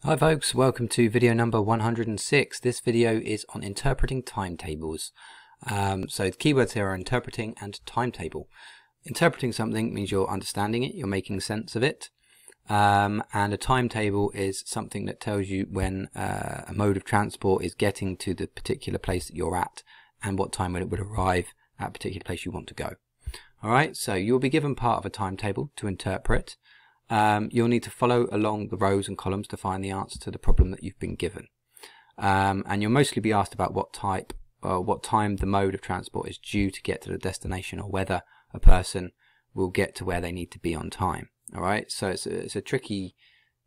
Hi folks, welcome to video number 106. This video is on interpreting timetables. So the keywords here are interpreting and timetable. Interpreting something means you're understanding it, you're making sense of it. And a timetable is something that tells you when a mode of transport is getting to the particular place that you're at and what time it would arrive at a particular place you want to go. Alright, so you'll be given part of a timetable to interpret. You'll need to follow along the rows and columns to find the answer to the problem that you've been given. And you'll mostly be asked about what time the mode of transport is due to get to the destination, or whether a person will get to where they need to be on time. Alright, so it's a tricky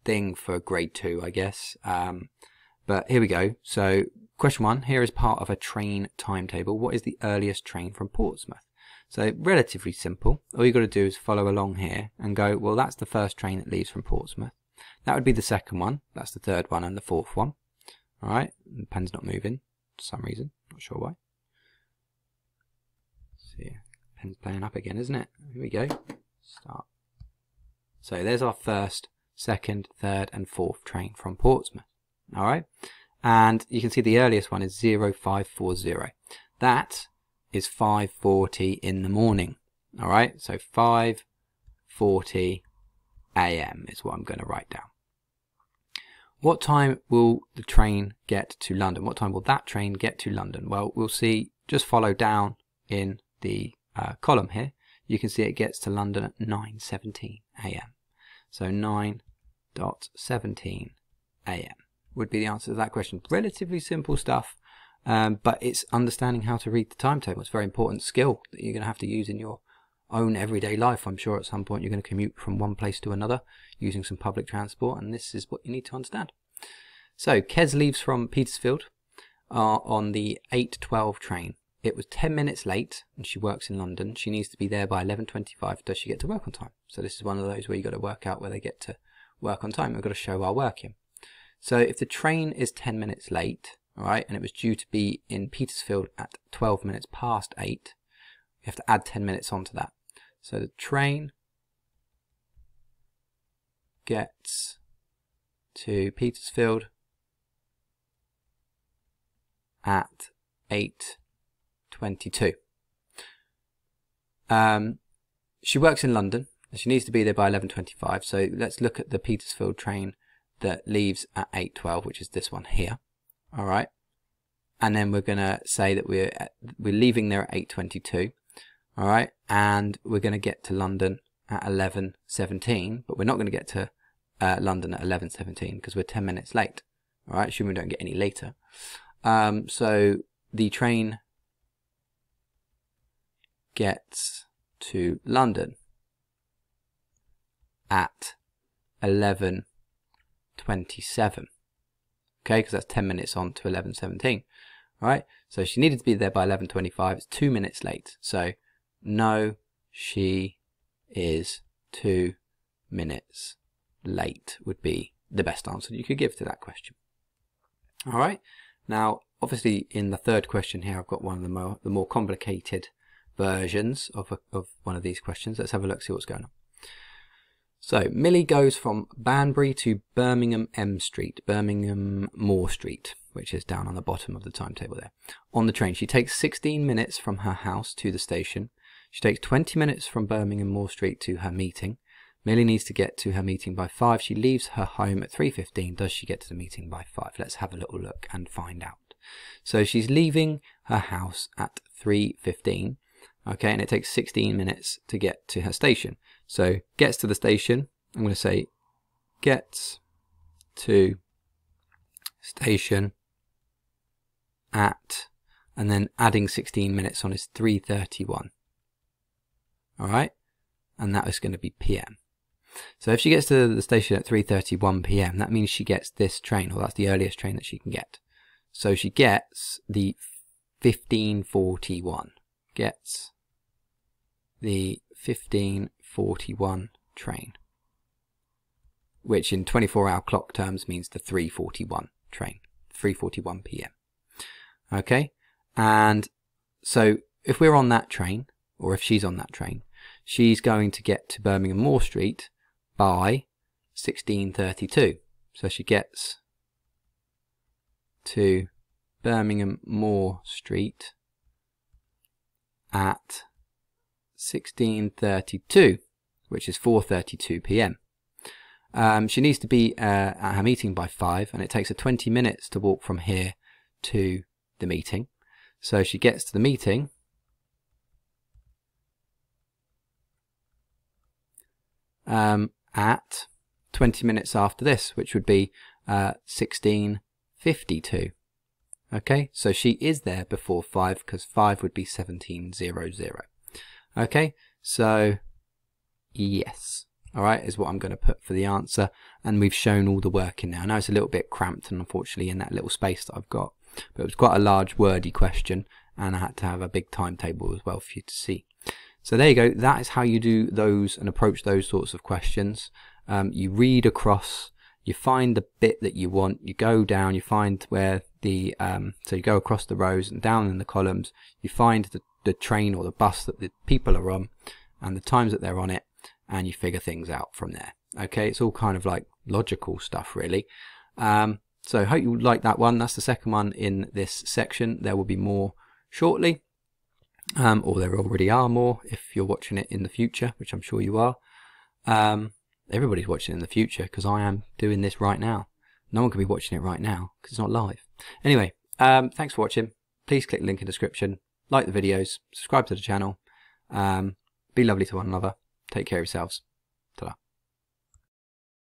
thing for grade 2, I guess. But here we go. So question 1, here is part of a train timetable. What is the earliest train from Portsmouth? So relatively simple. All you've got to do is follow along here and go, well, that's the first train that leaves from Portsmouth. That would be the second one. That's the third one and the fourth one. All right. The pen's not moving for some reason. Not sure why. See, pen's playing up again, isn't it? Here we go. Start. So there's our first, second, third and fourth train from Portsmouth. All right. And you can see the earliest one is 0540. That is 5:40 in the morning. All right, so 5:40 a.m. is what I'm going to write down. What time will the train get to London? What time will that train get to London? Well, we'll see. Just follow down in the column here. You can see it gets to London at 9:17 a.m. So 9:17 a.m. would be the answer to that question. Relatively simple stuff. But it's understanding how to read the timetable. It's a very important skill that you're going to have to use in your own everyday life. I'm sure at some point you're going to commute from one place to another using some public transport, and this is what you need to understand. So Kez leaves from Petersfield on the 8:12 train. It was 10 minutes late and she works in London. She needs to be there by 11:25. Does she get to work on time? So this is one of those where you've got to work out where they get to work on time. We've got to show our working. So if the train is 10 minutes late, all right, and it was due to be in Petersfield at 12 minutes past 8. We have to add 10 minutes onto that. So the train gets to Petersfield at 8:22. She works in London. She needs to be there by 11:25. So let's look at the Petersfield train that leaves at 8:12, which is this one here. All right, and then we're going to say that we're leaving there at 8:22. All right, and we're going to get to London at 11:17, but we're not going to get to London at 11:17 because we're 10 minutes late. All right, assuming we don't get any later. So the train gets to London at 11:27. Okay, because that's 10 minutes on to 11:17. All right, so she needed to be there by 11:25. It's 2 minutes late. So no, she is 2 minutes late would be the best answer you could give to that question. All right, now obviously in the third question here, I've got one of the more complicated versions of one of these questions. Let's have a look, see what's going on. So Millie goes from Banbury to Birmingham Moor Street, which is down on the bottom of the timetable there. On the train, she takes 16 minutes from her house to the station. She takes 20 minutes from Birmingham Moor Street to her meeting. Millie needs to get to her meeting by 5. She leaves her home at 3:15. Does she get to the meeting by 5? Let's have a little look and find out. So she's leaving her house at 3:15. Okay, and it takes 16 minutes to get to her station. So gets to the station, I'm going to say gets to station at, and then adding 16 minutes on is 3:31. All right, and that is going to be PM. So if she gets to the station at 3:31 PM, that means she gets this train, or that's the earliest train that she can get. So she gets the 15:41. Gets the 15:41 train, which in 24-hour clock terms means the 3:41 train, 3:41 PM. Okay, and so if we're on that train, or if she's on that train, she's going to get to Birmingham Moor Street by 16:32. So she gets to Birmingham Moor Street at 16:32, which is 4:32 p.m. She needs to be at her meeting by 5, and it takes her 20 minutes to walk from here to the meeting. So she gets to the meeting at 20 minutes after this, which would be 16:52. Okay, so she is there before 5, because 5 would be 17:00. Okay, so yes. Alright, is what I'm going to put for the answer, and we've shown all the work in now. I know it's a little bit cramped, and unfortunately in that little space that I've got, but it was quite a large wordy question, and I had to have a big timetable as well for you to see. So there you go, that is how you do those and approach those sorts of questions. You read across, you find the bit that you want, you go down, you find where the, so you go across the rows and down in the columns, you find the train or the bus that the people are on, and the times that they're on it, and you figure things out from there. Okay, it's all kind of like logical stuff really. So I hope you like that one. That's the second one in this section. There will be more shortly, or there already are more if you're watching it in the future, which I'm sure you are. Everybody's watching it in the future, because I am doing this right now. No one can be watching it right now because it's not live. Anyway, thanks for watching. Please click the link in the description, like the videos, subscribe to the channel, be lovely to one another. Take care of yourselves.